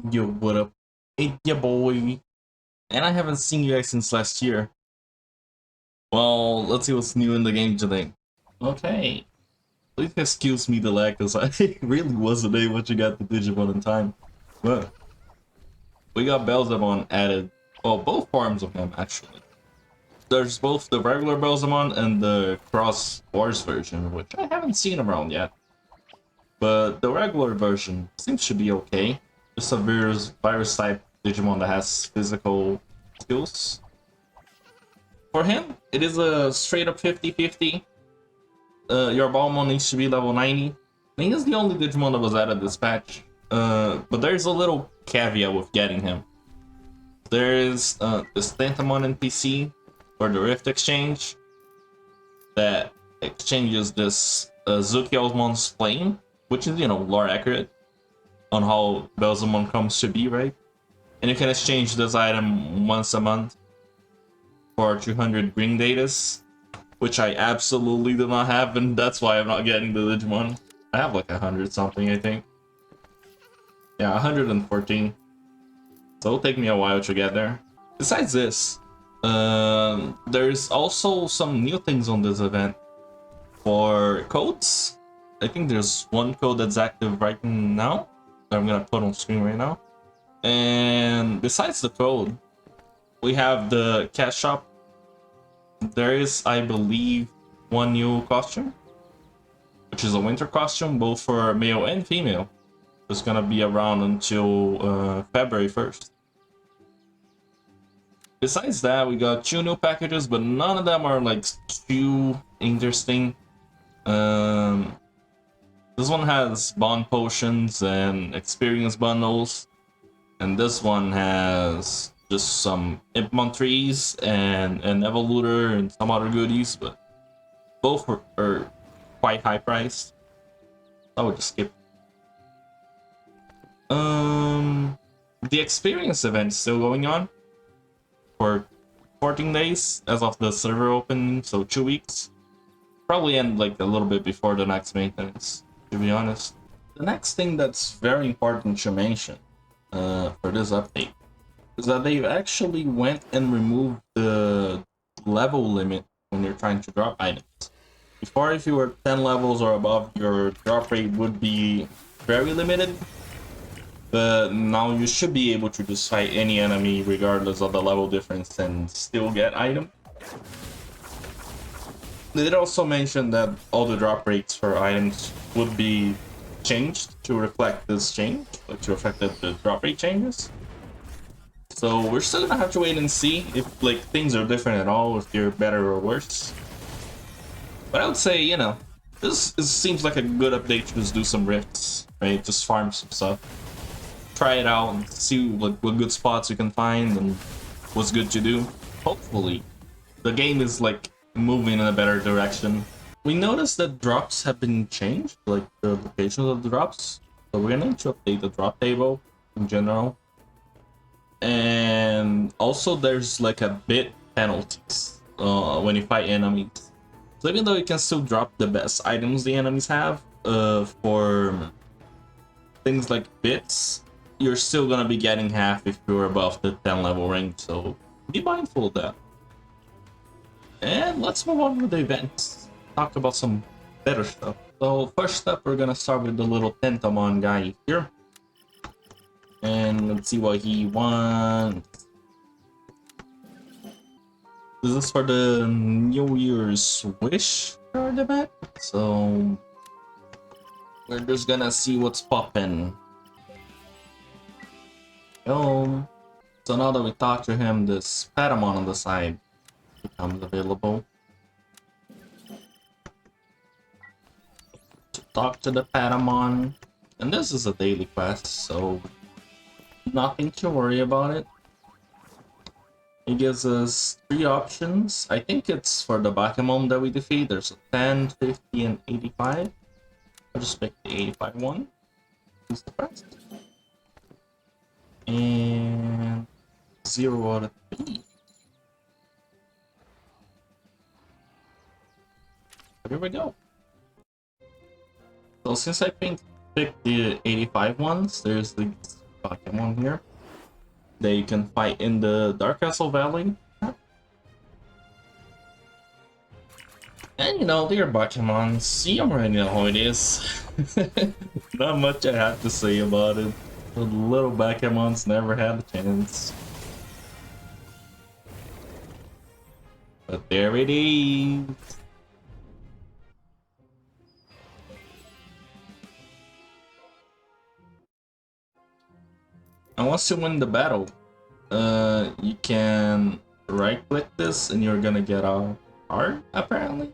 Yo, what up? It's your boy. And I haven't seen you guys since last year. Well, let's see what's new in the game today. Okay. Please excuse me the lag, because I really wasn't able to get the Digimon in time. But we got Beelzemon added. Well, both forms of him, actually. There's both the regular Beelzemon and the Cross Wars version, which I haven't seen around yet. But the regular version seems to be okay. Just a virus type Digimon that has physical skills. For him, it is a straight up 50-50. Your Balmon needs to be level 90. And he is the only Digimon that was added this patch. But there's a little caveat with getting him. There's this Tentomon NPC for the Rift Exchange that exchanges this Zukielmon's flame, which is, lore accurate on how Beelzemon comes to be, right? And you can exchange this item once a month for 200 green datas, which I absolutely do not have, and that's why I'm not getting the Digimon. I have like 100 something, I think. Yeah, 114. So it'll take me a while to get there. Besides this, there's also some new things on this event. For codes, I think there's one code that's active right now that I'm gonna put on screen right now. And besides the code, we have the cash shop. There is, I believe, one new costume, which is a winter costume, both for male and female. It's gonna be around until February 1st. Besides that, we got 2 new packages, but none of them are like too interesting. This one has bond potions and experience bundles, and this one has just some Impmon trees and an Evoluter and some other goodies, but both are quite high priced. I would just skip. The experience event is still going on for 14 days as of the server opening, so 2 weeks. Probably end like a little bit before the next maintenance, to be honest. The next thing that's very important to mention for this update is that they actually went and removed the level limit when you're trying to drop items. Before, if you were 10 levels or above, your drop rate would be very limited, but now you should be able to just fight any enemy regardless of the level difference and still get item. They did also mention that all the drop rates for items would be changed to reflect this change, like to reflect that the drop rate changes. So we're still gonna have to wait and see if like things are different at all, if they're better or worse. But I would say, this seems like a good update to just do some rifts, right? Just farm some stuff, try it out, and see what good spots you can find and what's good to do. Hopefully, the game is like moving in a better direction. We noticed that drops have been changed, like the locations of the drops. So we're gonna need to update the drop table in general. And also there's like a bit penalties when you fight enemies. So even though you can still drop the best items the enemies have, for things like bits, you're still gonna be getting half if you're above the 10 level range, so be mindful of that. And let's move on with the events. Talk about some better stuff. So first up, we're gonna start with the little Tentomon guy here. And let's see what he wants. This is for the New Year's Wish card event. So we're just gonna see what's poppin'. So now that we talked to him, this Patamon on the side becomes available. To talk to the Patamon. And this is a daily quest, so nothing to worry about it. It gives us 3 options. I think it's for the Bakemon that we defeat. There's a 10, 50, and 85. I'll just pick the 85 one. Who's the first? And 0 out of 3. Here we go. So since I picked the 85 ones, there's the Pokemon here. They can fight in the Dark Castle Valley. And you know, they're Pokemons. You already know how it is. Not much I have to say about it. The little Pokemons never had a chance. But there it is. And once you win the battle, you can right click this and you're gonna get a card, apparently.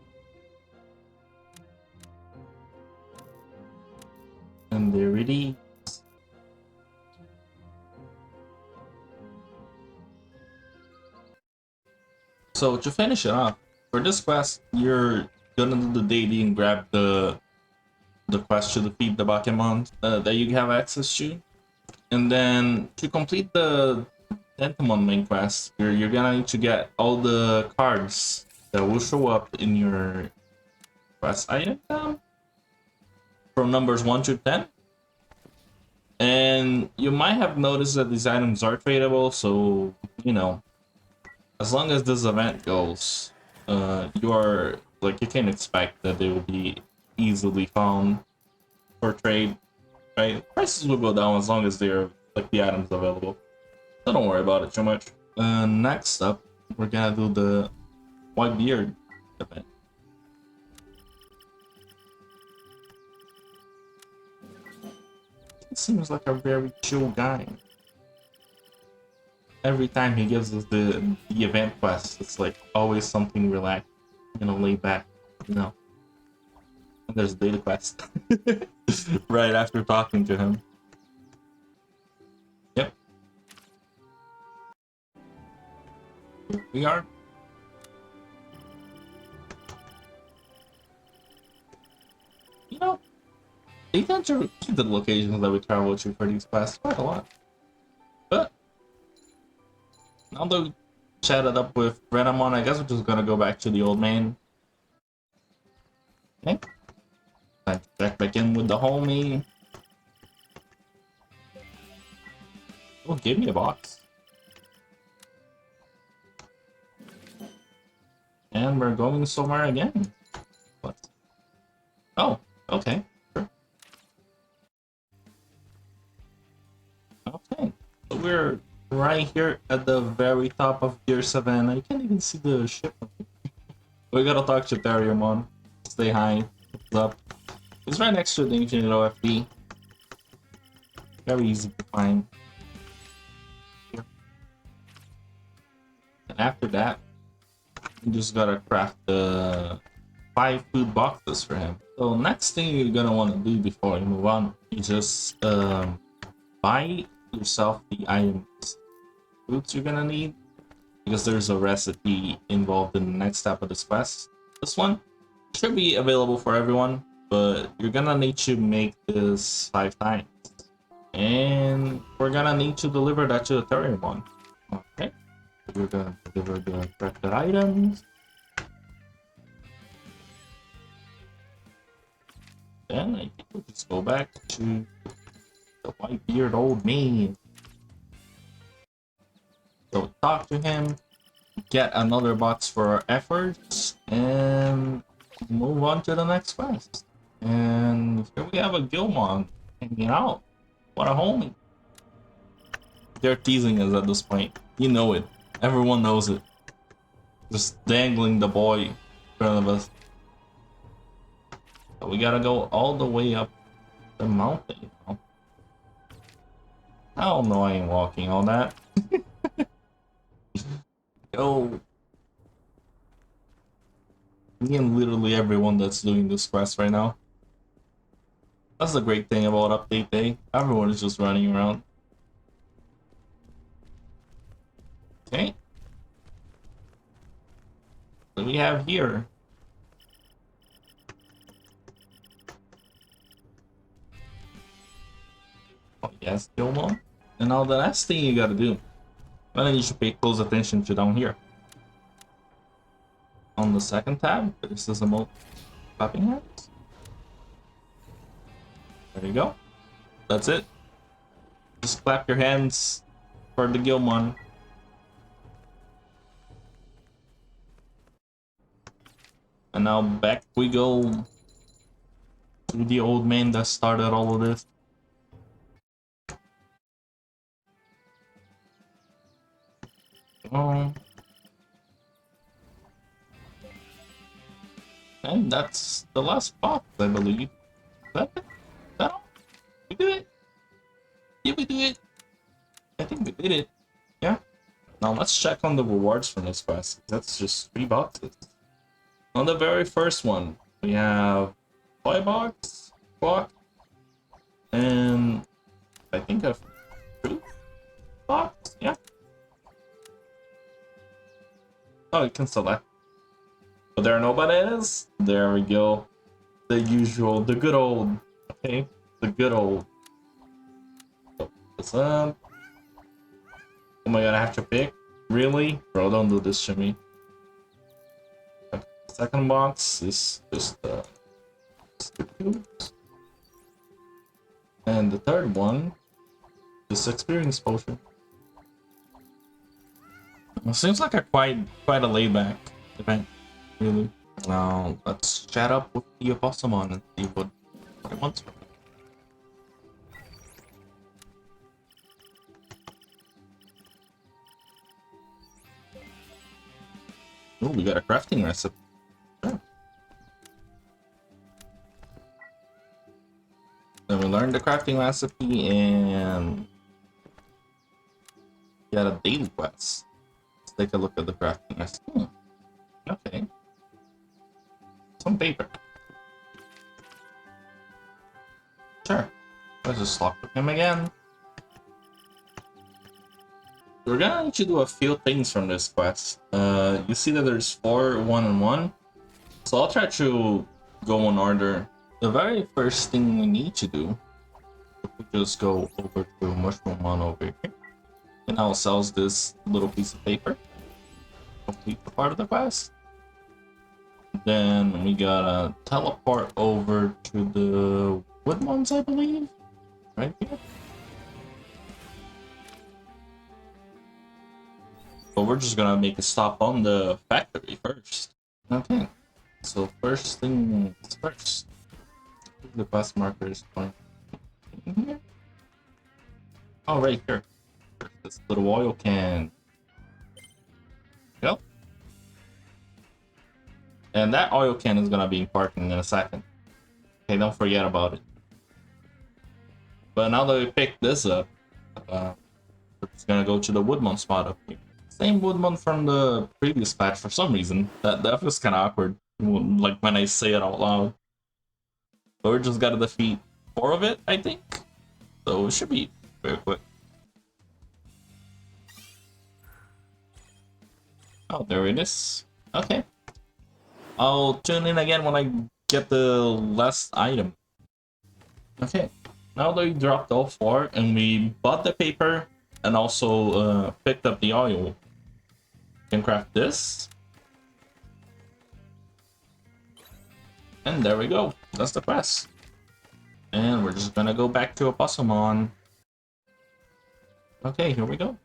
And there it is. So to finish it off, for this quest, you're gonna do the daily and grab the quest to defeat the Pokemon that you have access to. And then to complete the Tentomon main quest, you're gonna need to get all the cards that will show up in your quest item from numbers 1 to 10. And you might have noticed that these items are tradable, so you know, as long as this event goes, you can expect that they will be easily found for trade. Right, prices will go down as long as they're like the items available. So don't worry about it too much. Next up, we're gonna do the Whitebeard event. He seems like a very chill guy. Every time he gives us the event quest, it's like always something relaxed, you know, laid back, you know. And there's a data quest right after talking to him. Yep. Here we are. You know, they tend to repeat the locations that we travel to for these quests quite a lot. But now that we chatted up with Renamon, I guess we're just gonna go back to the old man. Okay. Time to check back in with the homie. Oh, give me a box. And we're going somewhere again. What? Oh, okay. Sure. Okay. So we're right here at the very top of Deer Savannah. You can't even see the ship. We gotta talk to Tentomon. Stay high. What's up? It's right next to the Infinite OFD. Very easy to find. Here. And after that, you just gotta craft the 5 food boxes for him. So next thing you're gonna want to do before you move on, you just buy yourself the items, foods you're gonna need, because there's a recipe involved in the next step of this quest. This one should be available for everyone, but you're gonna need to make this 5 times. And we're gonna need to deliver that to the Tentomon. Okay. We're gonna deliver the correct items. Then I think we'll just go back to the Whitebeard Old Man. So talk to him, get another box for our efforts, and move on to the next quest. And here we have a Gilmon hanging out. What a homie. They're teasing us at this point. You know it. Everyone knows it. Just dangling the boy in front of us. But we gotta go all the way up the mountain, you know? Hell no, I ain't walking all that. Yo. Me and literally everyone that's doing this quest right now. That's the great thing about update day. Everyone is just running around. Okay. What do we have here? Oh yes, Josma. And now the last thing you gotta do, well, then you should pay close attention to down here. On the second tab, this is the clapping hands. There you go. That's it. Just clap your hands for the Gilmon. And now back we go to the old man that started all of this. And that's the last box, I believe. Is that it? Is that all? We did it? Did we do it? I think we did it. Yeah. Now let's check on the rewards from this quest. That's just 3 boxes. On the very first one, we have toy box, clock, and I think a fruit box. Yeah. Oh, you can select. But there are no bananas. There we go. The usual, the good old. Okay, the good old. What's up? Oh my god, I have to pick? Really? Bro, don't do this to me. Okay, second box is just cubes. And the third one is experience potion. It seems like a quite a laid-back event, really. Now let's chat up with the Opossumon and see what it wants from me. Oh, we got a crafting recipe. Sure. Then we learned the crafting recipe and got a daily quest. Let's take a look at the crafting recipe. Okay. Some paper. Sure. Let's just lock with him again. We're gonna need to do a few things from this quest. You see that there's 4, 1, and 1. So I'll try to go in order. The very first thing we need to do, we just go over to Mushroomon over here. And I'll sell this little piece of paper. Complete the part of the quest. Then we gotta teleport over to the Woodmons, I believe. Right here. But we're just gonna make a stop on the factory first. Okay. So first things first. The quest marker is going in here. Oh, right here. This little oil can. Yep. And that oil can is gonna be parking in a second. Okay, don't forget about it. But now that we picked this up, we're just gonna go to the Woodmon spot up here. Same Woodmon from the previous patch for some reason. That feels kind of awkward, like when I say it out loud. But we just gotta defeat 4 of it, I think. So it should be very quick. Oh, there it is. Okay. I'll tune in again when I get the last item. Okay. Now that we dropped all 4 and we bought the paper and also picked up the oil, we can craft this. And there we go. That's the quest. And we're just gonna go back to Opossumon. Okay, here we go.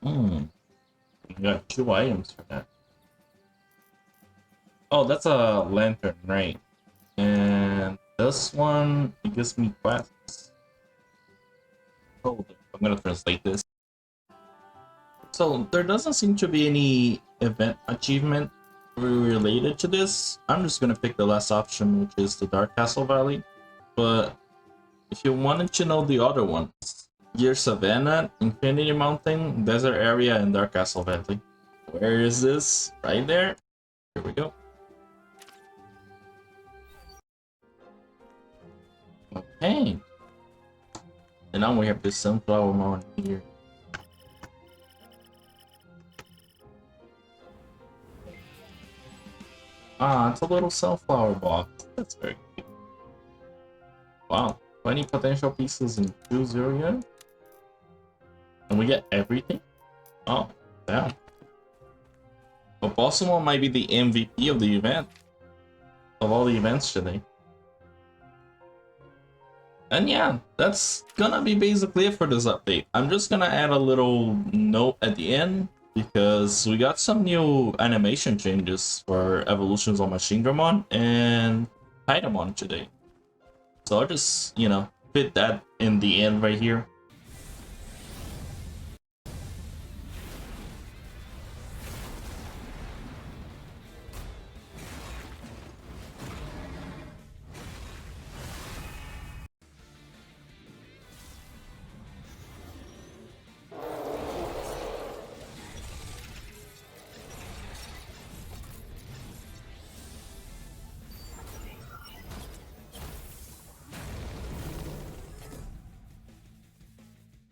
We got 2 items for that. Oh, that's a lantern, right? And this one, it gives me quests. Oh, I'm gonna translate this. So there doesn't seem to be any event achievement related to this. I'm just gonna pick the last option, which is the Dark Castle Valley. But if you wanted to know the other ones, Gear Savannah, Infinity Mountain, Desert Area, and Dark Castle Valley. Where is this? Right there. Here we go. Okay. And now we have this Sunflower Mountain here. Ah, it's a little sunflower box. That's very cute. Wow. 20 potential pieces in 2-0 yen? And we get everything? Oh, yeah. Opossumon might be the MVP of the event. Of all the events today. And yeah, that's gonna be basically it for this update. I'm just gonna add a little note at the end because we got some new animation changes for evolutions on Machinedramon and Tentomon today. So I'll just, you know, fit that in the end right here.